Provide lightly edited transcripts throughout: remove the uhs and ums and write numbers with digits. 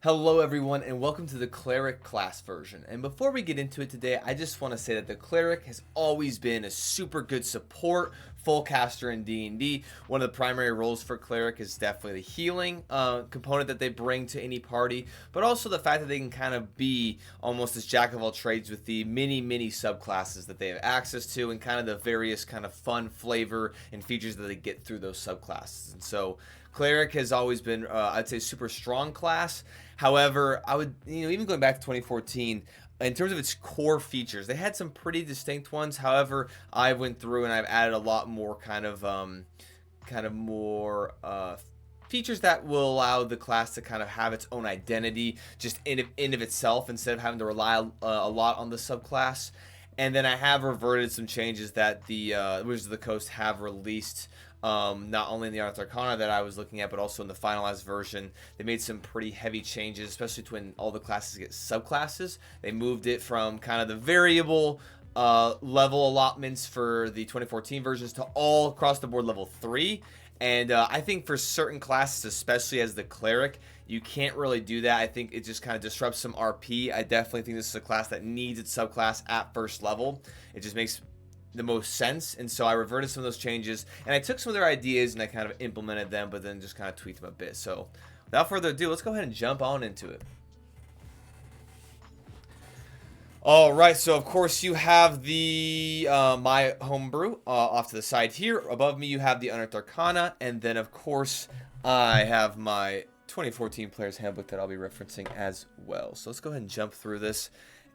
Hello everyone and welcome to the Cleric class version. And before we get into it today, I just want to say that the Cleric has always been a super good support full caster in D&D. One of the primary roles for Cleric is definitely the healing component that they bring to any party, but also the fact that they can kind of be almost this jack of all trades with the many subclasses that they have access to and kind of the various kind of fun flavor and features that they get through those subclasses. And so Cleric has always been, I'd say, super strong class. However, I would, even going back to 2014, in terms of its core features, they had some pretty distinct ones. However, I went through and I've added a lot more features that will allow the class to kind of have its own identity just in of itself instead of having to rely a lot on the subclass. And then I have reverted some changes that the Wizards of the Coast have released. Not only in the Unearthed Arcana that I was looking at, but also in the finalized version. They made some pretty heavy changes, especially when all the classes get subclasses. They moved it from kind of the variable level allotments for the 2014 versions to all across the board level 3. And I think for certain classes, especially as the Cleric, you can't really do that. I think it just kind of disrupts some RP. I definitely think this is a class that needs its subclass at first level. It just makes the most sense, and so I reverted some of those changes, and I took some of their ideas and I kind of implemented them, but then just kind of tweaked them a bit. So without further ado, let's go ahead and jump on into it. All right, so of course you have the my Homebrew off to the side here. Above me you have the Unearthed Arcana, and then of course I have my 2014 Player's Handbook that I'll be referencing as well. So let's go ahead and jump through this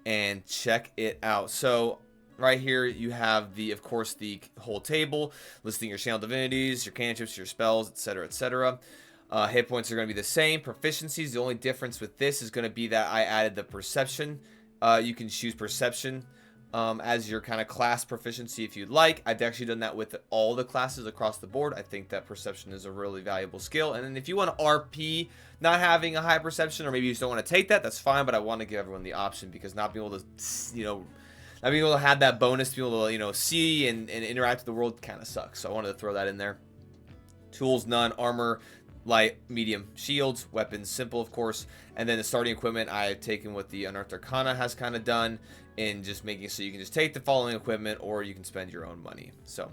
and check it out. So right here, you have of course, the whole table listing your channel divinities, your cantrips, your spells, etc., etc. Hit points are going to be the same. Proficiencies, the only difference with this is going to be that I added the perception. You can choose perception as your kind of class proficiency if you'd like. I've actually done that with all the classes across the board. I think that perception is a really valuable skill. And then if you want to RP not having a high perception, or maybe you just don't want to take that, that's fine. But I want to give everyone the option, because not being able to, not being able to have that bonus, to be able to, see and interact with the world kind of sucks. So I wanted to throw that in there. Tools, none. Armor, light, medium. Shields, weapons, simple, of course. And then the starting equipment, I have taken what the Unearthed Arcana has kind of done, in just making it so you can just take the following equipment, or you can spend your own money. So,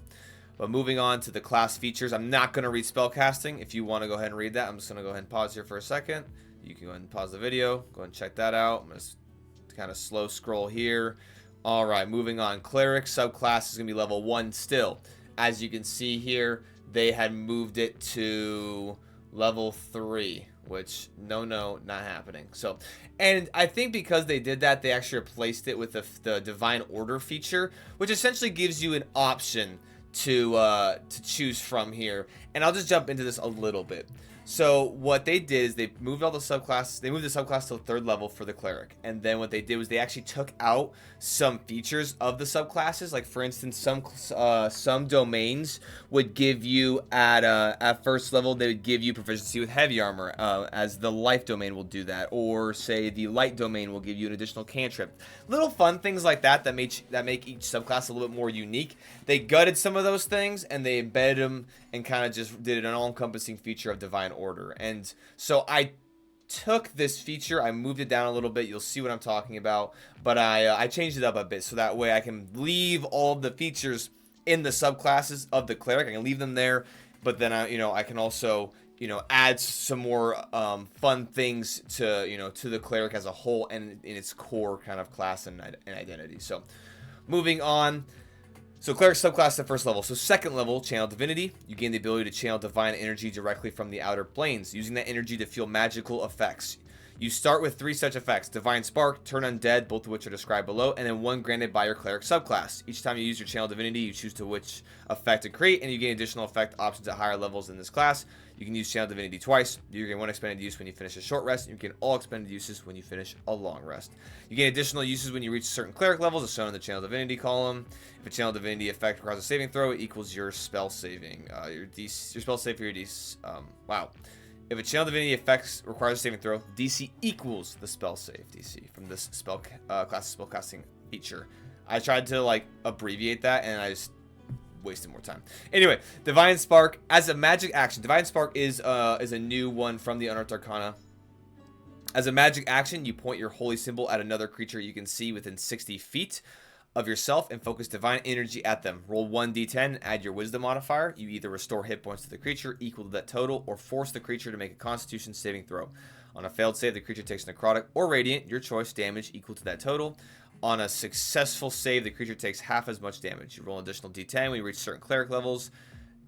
but moving on to the class features, I'm not going to read spellcasting. If you want to go ahead and read that, I'm just going to go ahead and pause here for a second. You can go ahead and pause the video. Go ahead and check that out. I'm going to kind of slow scroll here. Alright, moving on. Cleric subclass is going to be level 1 still. As you can see here, they had moved it to level 3, which, no, not happening. So, and I think because they did that, they actually replaced it with the Divine Order feature, which essentially gives you an option to choose from here. And I'll just jump into this a little bit. So what they did is they moved all the subclasses. They moved the subclass to the 3rd level for the Cleric, and then what they did was they actually took out some features of the subclasses. Like for instance, some domains would give you at 1st level, they would give you proficiency with heavy armor, as the life domain will do that, or say the light domain will give you an additional cantrip. Little fun things like that make each subclass a little bit more unique. They gutted some of those things and they embedded them and kind of just did an all-encompassing feature of Divine Order. And so I took this feature, I moved it down a little bit. You'll see what I'm talking about, but I changed it up a bit so that way I can leave all of the features in the subclasses of the Cleric. I can leave them there, but then I can also add some more fun things to to the Cleric as a whole and in its core kind of class and identity. So moving on. So Cleric subclass at 1st level. So 2nd level, Channel Divinity. You gain the ability to channel divine energy directly from the outer planes, using that energy to feel magical effects. You start with 3 such effects: Divine Spark, Turn Undead, both of which are described below, and then 1 granted by your Cleric subclass. Each time you use your Channel Divinity, you choose to which effect to create, and you gain additional effect options at higher levels in this class. You can use Channel Divinity twice. You gain 1 expended use when you finish a short rest, and you gain all expended uses when you finish a long rest. You gain additional uses when you reach certain Cleric levels, as shown in the Channel Divinity column. If a Channel Divinity effect requires a saving throw, it equals your spell saving. Your spell save for your DC. Wow. If a Channel Divinity effect requires a saving throw, DC equals the spell save DC from this class spellcasting feature. I tried to abbreviate that, and I just wasted more time. Anyway, Divine Spark as a magic action. Divine Spark is a new one from the Unearthed Arcana. As a magic action, you point your holy symbol at another creature you can see within 60 feet of yourself and focus divine energy at them. Roll 1d10, add your wisdom modifier. You either restore hit points to the creature equal to that total, or force the creature to make a constitution saving throw. On a failed save, the creature takes necrotic or radiant, your choice, damage equal to that total. On a successful save, the creature takes half as much damage. You roll an additional d10 when you reach certain cleric levels.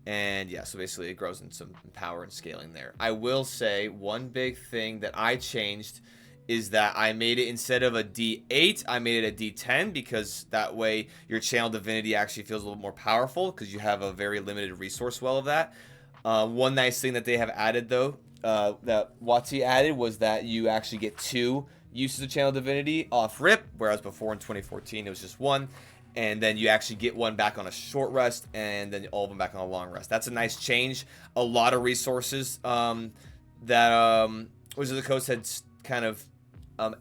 And yeah, so basically it grows in some power and scaling there. I will say one big thing that I changed is that I made it, instead of a D8, I made it a D10, because that way your channel divinity actually feels a little more powerful because you have a very limited resource well of that. One nice thing that they have added, though, that WotC added, was that you actually get 2 uses of channel divinity off rip, whereas before in 2014 it was just 1. And then you actually get 1 back on a short rest, and then all of them back on a long rest. That's a nice change. A lot of resources that Wizards of the Coast had kind of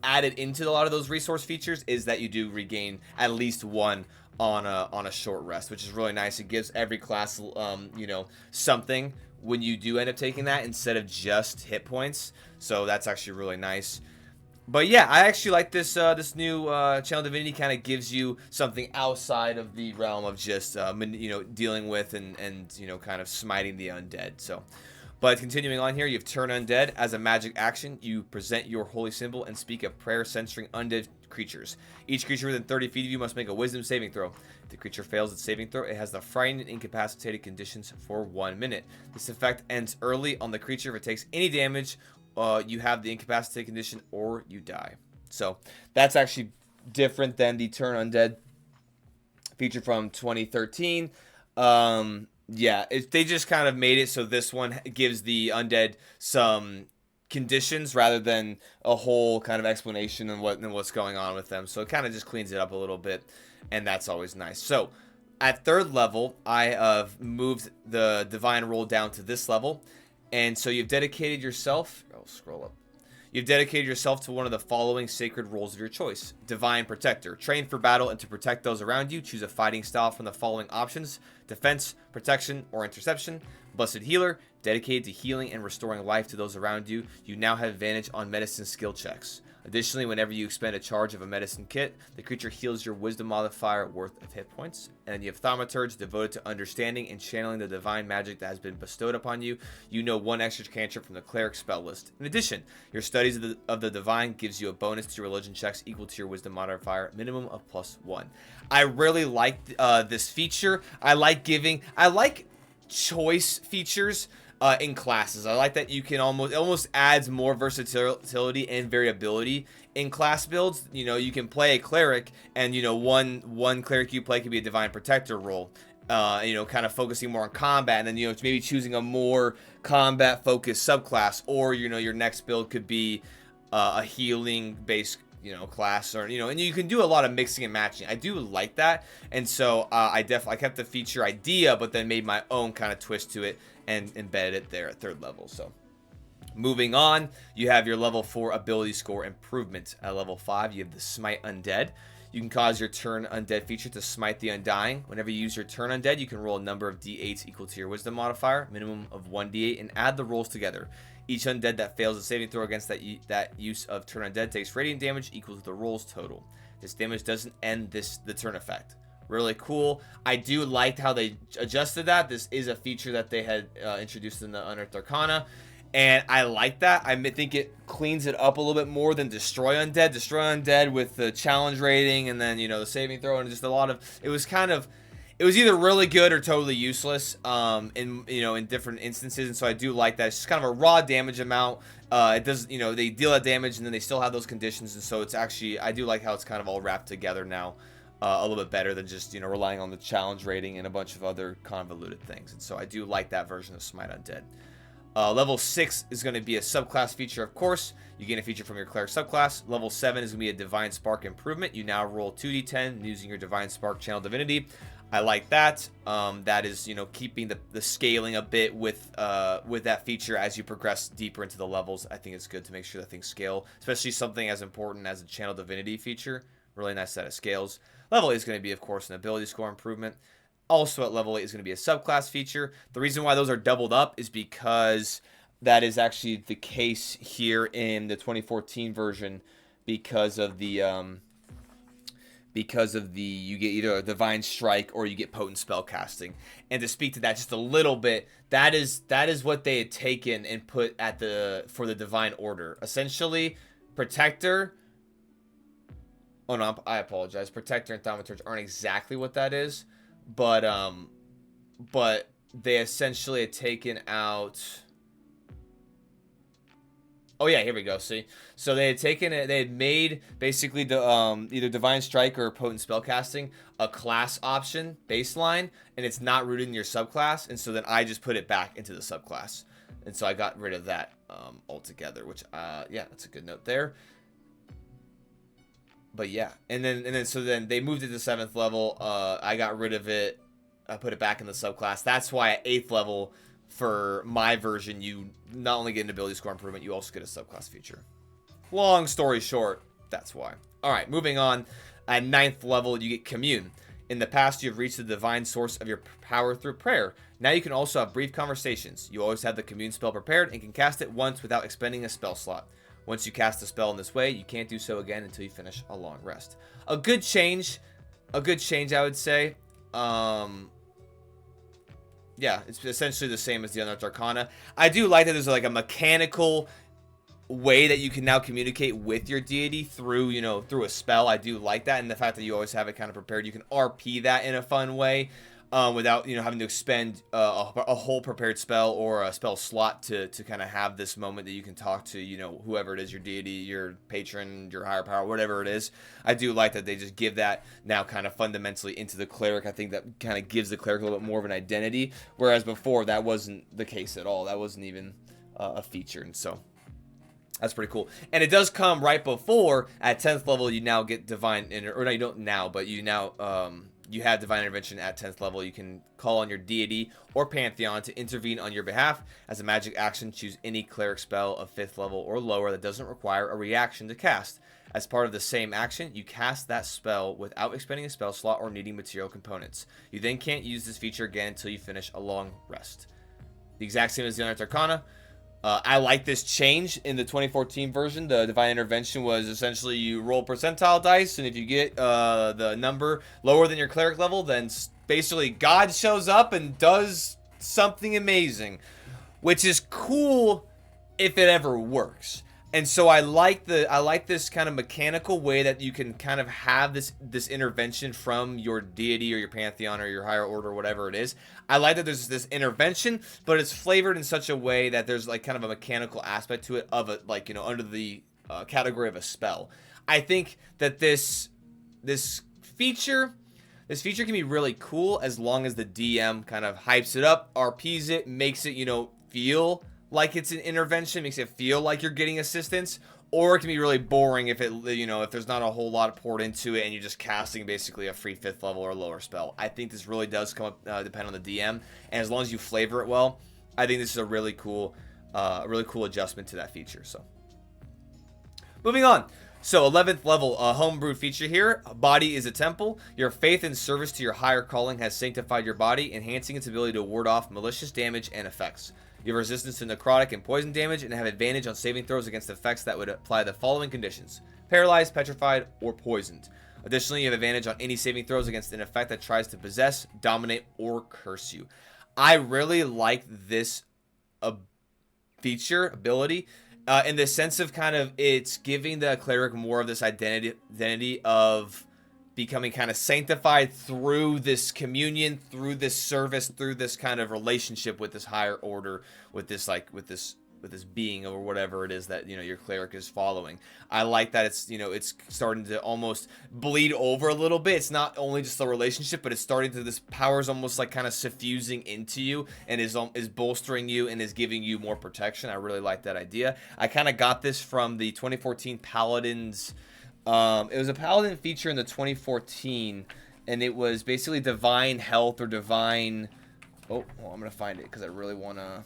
added into a lot of those resource features is that you do regain at least 1 on a short rest, which is really nice. It gives every class you know, something when you do end up taking that instead of just hit points. So that's actually really nice. But yeah, I actually like this this new channel divinity. Kind of gives you something outside of the realm of just you know, dealing with and you know, kind of smiting the undead. So, but continuing on here, you have turn undead. As a magic action, you present your holy symbol and speak a prayer censoring undead creatures. Each creature within 30 feet of you must make a wisdom saving throw. If the creature fails its saving throw, it has the frightened and incapacitated conditions for 1 minute. This effect ends early on the creature. If it takes any damage, you have the incapacitated condition, or you die. So that's actually different than the turn undead feature from 2013. Yeah, they just kind of made it so this one gives the undead some conditions rather than a whole kind of explanation and what's going on with them. So it kind of just cleans it up a little bit, and that's always nice. So at 3rd level, I have moved the divine roll down to this level. And so you've dedicated yourself, I'll scroll up. You've dedicated yourself to one of the following sacred roles of your choice. Divine Protector. Train for battle and to protect those around you. Choose a fighting style from the following options: defense, protection, or interception. Blessed Healer. Dedicated to healing and restoring life to those around you. You now have advantage on medicine skill checks. Additionally, whenever you expend a charge of a medicine kit, the creature heals your wisdom modifier worth of hit points. And then you have Thaumaturge, devoted to understanding and channeling the divine magic that has been bestowed upon you. You know 1 extra cantrip from the Cleric spell list. In addition, your studies of the divine gives you a bonus to your religion checks equal to your wisdom modifier, minimum of +1. I really like this feature. I like choice features in classes. I like that you can almost adds more versatility and variability in class builds. You know, you can play a cleric, and you know, one cleric you play could be a divine protector role. You know, kind of focusing more on combat, and then you know, maybe choosing a more combat focused subclass, or you know, your next build could be a healing based, you know, class, or you know, and you can do a lot of mixing and matching. I do like that, and so I kept the feature idea, but then made my own kind of twist to it and embedded it there at 3rd level. So moving on, you have your level 4 ability score improvement. At level 5, you have the Smite Undead. You can cause your turn undead feature to smite the undying. Whenever you use your turn undead, you can roll a number of d8s equal to your wisdom modifier, minimum of 1d8, and add the rolls together. Each undead that fails a saving throw against that use of turn undead takes radiant damage equal to the rolls total. This damage doesn't end the turn effect. Really cool. I do like how they adjusted that. This is a feature that they had introduced in the Unearthed Arcana, and I like that. I think it cleans it up a little bit more than Destroy Undead. Destroy Undead with the challenge rating, and then you know, the saving throw, and just a lot of it was either really good or totally useless in different instances. And so I do like that. It's just kind of a raw damage amount. It does, you know, they deal that damage and then they still have those conditions, and so it's actually, I do like how it's kind of all wrapped together now. A little bit better than just, you know, relying on the challenge rating and a bunch of other convoluted things. And so I do like that version of Smite Undead. Level 6 is going to be a subclass feature, of course. You gain a feature from your Cleric subclass. Level 7 is going to be a Divine Spark improvement. You now roll 2d10 using your Divine Spark channel divinity. I like that. That is, you know, keeping the scaling a bit with that feature as you progress deeper into the levels. I think it's good to make sure that things scale, especially something as important as a channel divinity feature. Really nice set of scales. Level 8 is going to be, of course, an ability score improvement. Also at level 8 is going to be a subclass feature. The reason why those are doubled up is because that is actually the case here in the 2014 version because of the you get either a divine strike or you get potent spell casting. And to speak to that just a little bit, that is what they had taken and put at for the divine order. Essentially, protector. Oh no, I apologize. Protector and thaumaturge aren't exactly what that is, but they essentially had taken out. Oh yeah, here we go. See, so they had taken it. They had made basically the either divine strike or potent spellcasting a class option baseline, and it's not rooted in your subclass. And so then I just put it back into the subclass, and so I got rid of that altogether. Which yeah, that's a good note there. But yeah, and then so then they moved it to 7th level. I got rid of it. I put it back in the subclass. That's why at 8th level. For my version, you not only get an ability score improvement, you also get a subclass feature. Long story short, that's why. Alright, moving on. At 9th level, you get Commune. In the past, you have reached the divine source of your power through prayer. Now you can also have brief conversations. You always have the Commune spell prepared and can cast it once without expending a spell slot. Once you cast a spell in this way, you can't do so again until you finish a long rest. A good change, I would say. Yeah, it's essentially the same as the Unearthed Arcana. I do like that there's like a mechanical way that you can now communicate with your deity through, through a spell. I do like that, and the fact that you always have it kind of prepared. You can RP that in a fun way without, having to expend a whole prepared spell or a spell slot to kind of have this moment that you can talk to, whoever it is, your deity, your patron, your higher power, whatever it is. I do like that they just give that now kind of fundamentally into the cleric. I think that kind of gives the cleric a little bit more of an identity, whereas before that wasn't the case at all. That wasn't even a feature, and so that's pretty cool. And it does come right before, at 10th level, you now get divine, or no, you don't now, but you now, you have divine intervention at 10th level. You can call on your deity or pantheon to intervene on your behalf. As a magic action, choose any cleric spell of 5th level or lower that doesn't require a reaction to cast. As part of the same action, you cast that spell without expending a spell slot or needing material components. You then can't use this feature again until you finish a long rest. The exact same as the Unearthed Arcana. I like this change in the 2014 version. The divine intervention was essentially you roll percentile dice, and if you get the number lower than your cleric level, then basically God shows up and does something amazing, which is cool if it ever works. And so I like this kind of mechanical way that you can kind of have this intervention from your deity or your pantheon or your higher order or whatever it is. I like that there's this intervention, but it's flavored in such a way that there's like kind of a mechanical aspect to it of it, like, under the category of a spell. I think that this feature can be really cool as long as the DM kind of hypes it up, RPs it, makes it, feel like it's an intervention, makes it feel like you're getting assistance, or it can be really boring if if there's not a whole lot poured into it and you're just casting basically a free 5th level or lower spell. I think this really does come up depend on the DM, and as long as you flavor it well, I think this is a really cool adjustment to that feature. So moving on. So 11th level, homebrew feature here. Body is a temple. Your faith and service to your higher calling has sanctified your body, enhancing its ability to ward off malicious damage and effects. You have resistance to necrotic and poison damage and have advantage on saving throws against effects that would apply the following conditions: paralyzed, petrified, or poisoned. Additionally, you have advantage on any saving throws against an effect that tries to possess, dominate, or curse you. I really like this ability in the sense of kind of it's giving the cleric more of this identity of becoming kind of sanctified through this communion, through this service, through this kind of relationship with this higher order, with this being or whatever it is that your cleric is following. I like that it's it's starting to almost bleed over a little bit. It's not only just the relationship, but it's starting to, this power is almost like kind of suffusing into you and is bolstering you and is giving you more protection. I really like that idea. I kind of got this from the 2014 Paladins. It was a paladin feature in the 2014, and it was basically divine health or divine. Oh, well, I'm gonna find it because I really wanna.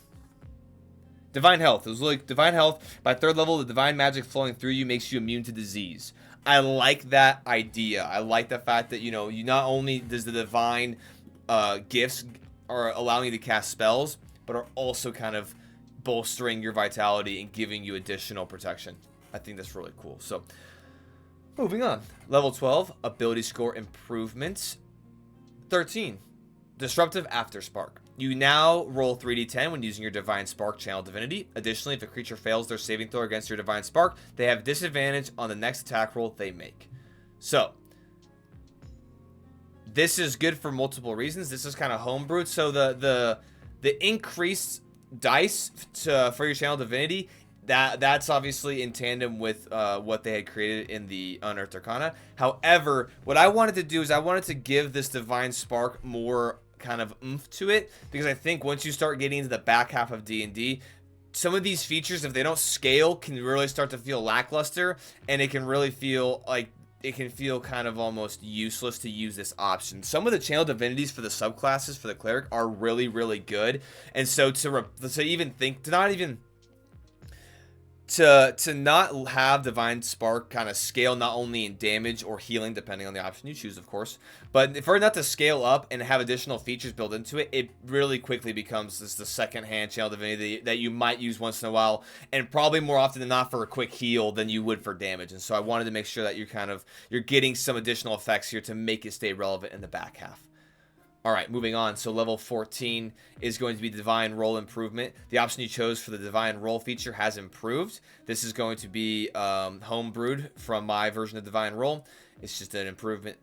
Divine health. It was like divine health. By 3rd level, the divine magic flowing through you makes you immune to disease. I like that idea. I like the fact that you not only does the divine gifts are allowing you to cast spells, but are also kind of bolstering your vitality and giving you additional protection. I think that's really cool. So, moving on. Level 12, ability score improvements. 13, disruptive afterspark. You now roll 3d10 when using your Divine Spark Channel Divinity. Additionally, if a creature fails their saving throw against your Divine Spark, they have disadvantage on the next attack roll they make. So, this is good for multiple reasons. This is kind of homebrewed. So, the increased dice for your Channel Divinity, that's obviously in tandem with what they had created in the Unearthed Arcana. However, what I wanted to do is I wanted to give this Divine Spark more kind of oomph to it, because I think once you start getting into the back half of D&D, some of these features, if they don't scale, can really start to feel lackluster, and it can really feel like it can feel kind of almost useless to use this option. Some of the channel divinities for the subclasses for the cleric are really, really good, and so to not have Divine Spark kind of scale not only in damage or healing, depending on the option you choose, of course, but for it not to scale up and have additional features built into it, it really quickly becomes the second-hand channel divinity that you might use once in a while, and probably more often than not for a quick heal than you would for damage. And so I wanted to make sure that you're getting some additional effects here to make it stay relevant in the back half. All right, moving on. So level 14 is going to be Divine Roll Improvement. The option you chose for the Divine Roll feature has improved. This is going to be homebrewed from my version of Divine Roll. It's just an improvement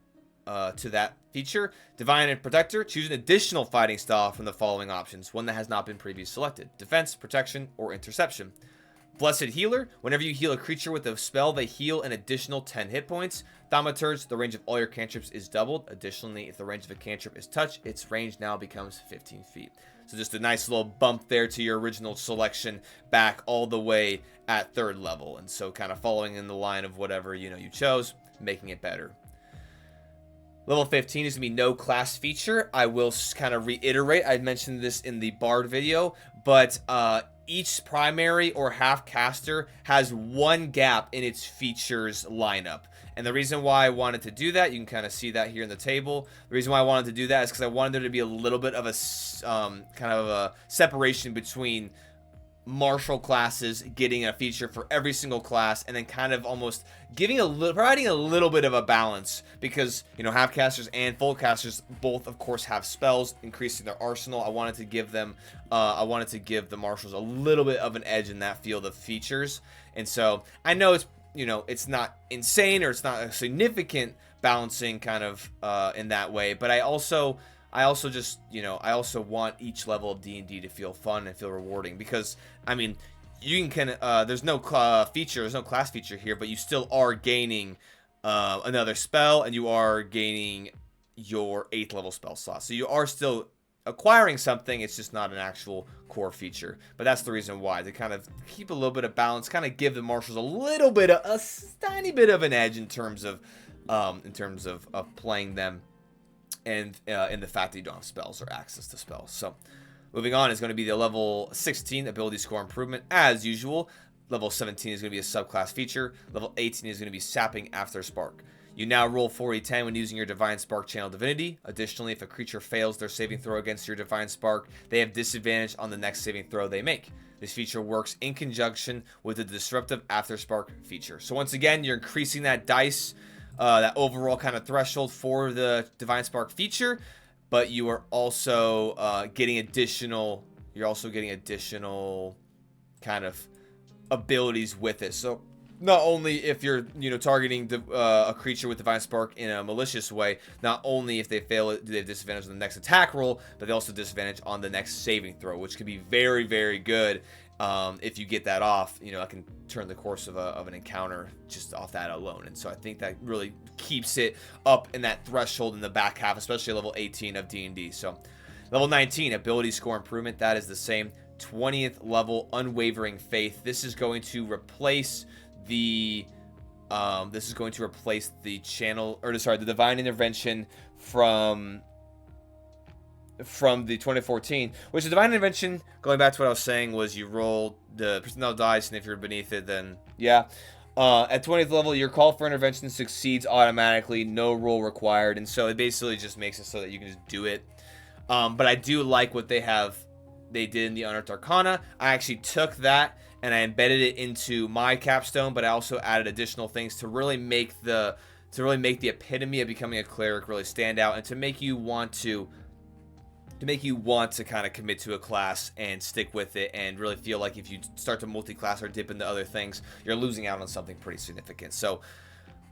to that feature. Divine and Protector. Choose an additional fighting style from the following options, one that has not been previously selected: Defense, Protection, or Interception. Blessed Healer. Whenever you heal a creature with a spell, they heal an additional 10 hit points. Thaumaturge. The range of all your cantrips is doubled. Additionally, if the range of a cantrip is touched, its range now becomes 15 feet. So just a nice little bump there to your original selection back all the way at 3rd level. And so kind of following in the line of whatever you chose, making it better. Level 15 is going to be no class feature. I will kind of reiterate, I mentioned this in the Bard video, but each primary or half caster has one gap in its features lineup. And the reason why I wanted to do that, you can kind of see that here in the table. The reason why I wanted to do that is because I wanted there to be a little bit of a kind of a separation between martial classes getting a feature for every single class, and then kind of almost providing a little bit of a balance, because half casters and full casters both of course have spells increasing their arsenal. I wanted to give the martials a little bit of an edge in that field of features. And so I know it's it's not insane, or it's not a significant balancing kind of in that way, but I also just, I also want each level of D&D to feel fun and feel rewarding, because, I mean, you can there's no class feature here, but you still are gaining another spell, and you are gaining your 8th level spell slot. So you are still acquiring something, it's just not an actual core feature. But that's the reason why, to kind of keep a little bit of balance, kind of give the marshals a tiny bit of an edge in terms of playing them, and in the fact that you don't have spells or access to spells. So moving on is going to be the level 16 ability score improvement as usual. Level 17 is going to be a subclass feature. Level 18 is going to be sapping after spark. You now roll 40-10 when using your Divine Spark Channel Divinity. Additionally, if a creature fails their saving throw against your Divine Spark, they have disadvantage on the next saving throw they make. This feature works in conjunction with the Disruptive After Spark feature. So once again, you're increasing that dice, that overall kind of threshold for the Divine Spark feature, but you are also getting additional kind of abilities with it. So not only if you're targeting a creature with Divine Spark in a malicious way, not only if they fail it do they have disadvantage on the next attack roll, but they also disadvantage on the next saving throw, which can be very, very good. If you get that off, I can turn the course of an encounter just off that alone. And so I think that really keeps it up in that threshold in the back half, especially level 18 of D&D. So level 19, ability score improvement, that is the same. 20th level, Unwavering Faith. This is going to replace the the Divine Intervention from the 2014, which the Divine Intervention, going back to what I was saying, was you roll the percentile dice, and if you're beneath it, then yeah. At 20th level, your call for intervention succeeds automatically, no roll required, and so it basically just makes it so that you can just do it. But I do like what they have they did in the Unearthed Arcana. I actually took that and I embedded it into my capstone, but I also added additional things to really make the epitome of becoming a cleric really stand out, and to make you want to kind of commit to a class and stick with it, and really feel like if you start to multi-class or dip into other things, you're losing out on something pretty significant. So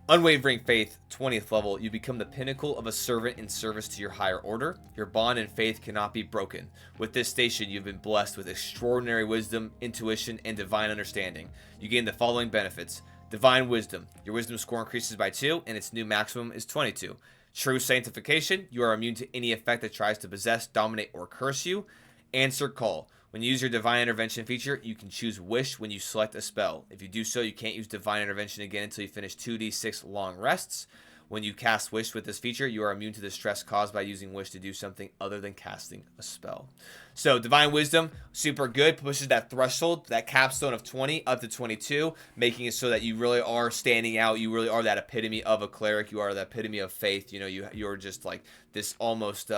Unwavering Faith, 20th level, you become the pinnacle of a servant in service to your higher order. Your bond and faith cannot be broken. With this station, you've been blessed with extraordinary wisdom, intuition, and divine understanding. You gain the following benefits. Divine Wisdom. Your wisdom score increases by 2, and its new maximum is 22. True Sanctification. You are immune to any effect that tries to possess, dominate, or curse you. Answer Call. When you use your Divine Intervention feature, you can choose Wish when you select a spell. If you do so, you can't use Divine Intervention again until you finish 2d6 long rests. When you cast Wish with this feature, you are immune to the stress caused by using Wish to do something other than casting a spell. So Divine Wisdom, super good, pushes that threshold, that capstone of 20 up to 22, making it so that you really are standing out. You really are that epitome of a cleric. You are that epitome of faith. You know, you're just like this almost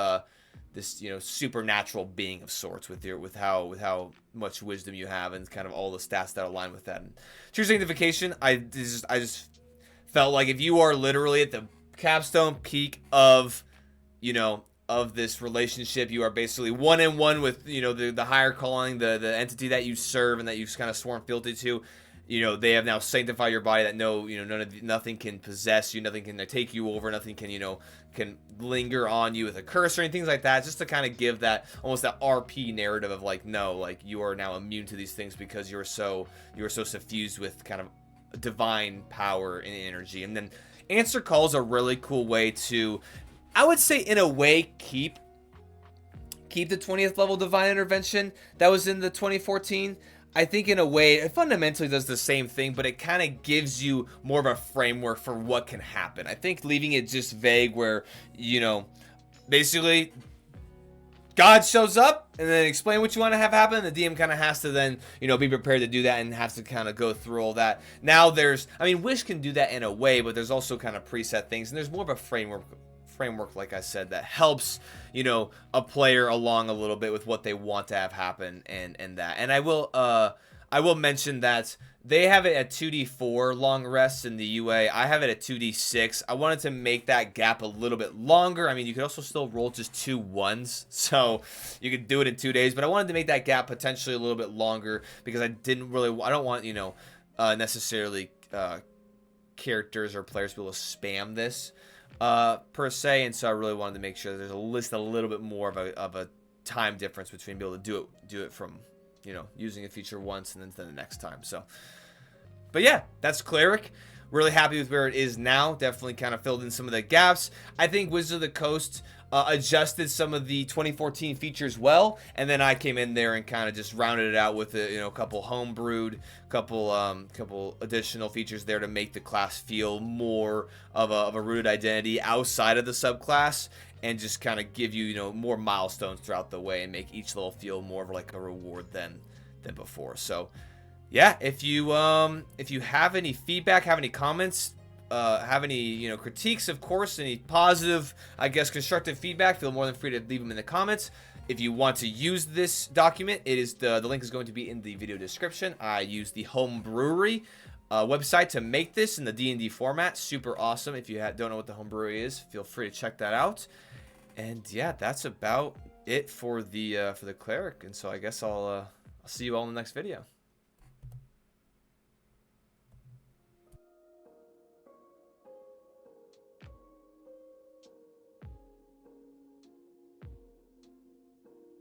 this, you know, supernatural being of sorts with how much wisdom you have, and kind of all the stats that align with that. And True Sanctification, I just felt like if you are literally at the capstone peak of, you know, of this relationship, you are basically one in one with, you know, the higher calling, the entity that you serve and that you've kind of sworn fealty to. You know, they have now sanctified your body, that nothing can possess you, nothing can take you over, nothing can, you know, can linger on you with a curse or anything like that. Just to kind of give that almost that RP narrative of like, no, like you are now immune to these things because you are so suffused with kind of divine power and energy. And then Answer Call is a really cool way to, I would say, in a way, keep the 20th level Divine Intervention that was in the 2014. I think in a way it fundamentally does the same thing, but it kind of gives you more of a framework for what can happen. I think leaving it just vague where, you know, basically God shows up and then explain what you want to have happen. The DM kind of has to then, you know, be prepared to do that and has to kind of go through all that. Now Wish can do that in a way, but there's also kind of preset things, and there's more of a framework, like I said, that helps, you know, a player along a little bit with what they want to have happen and that. And I will mention that they have it at 2d4 long rests in the UA. I have it at 2d6. I wanted to make that gap a little bit longer. I mean, you could also still roll just 2 1s, so you could do it in 2 days, but I wanted to make that gap potentially a little bit longer because I don't want, you know, necessarily characters or players to be able to spam this per se, and so I really wanted to make sure there's a little bit more of a time difference between being able to do it from, you know, using a feature once and then the next time. So, but yeah, that's Cleric. Really happy with where it is now. Definitely kind of filled in some of the gaps. I think Wizards of the Coast adjusted some of the 2014 features well, and then I came in there and kind of just rounded it out with a couple homebrewed, couple additional features there to make the class feel more of a rooted identity outside of the subclass, and just kind of give you, more milestones throughout the way and make each level feel more of like a reward than before. So yeah, if you have any feedback, have any comments, have any critiques, of course, any positive, I guess, constructive feedback, feel more than free to leave them in the comments. If you want to use this document, it is the link is going to be in the video description. I use the Homebrew website to make this in the DnD format. Super awesome. If you don't know what the Homebrew is, feel free to check that out. And yeah, that's about it for the Cleric. And so I guess I'll see you all in the next video.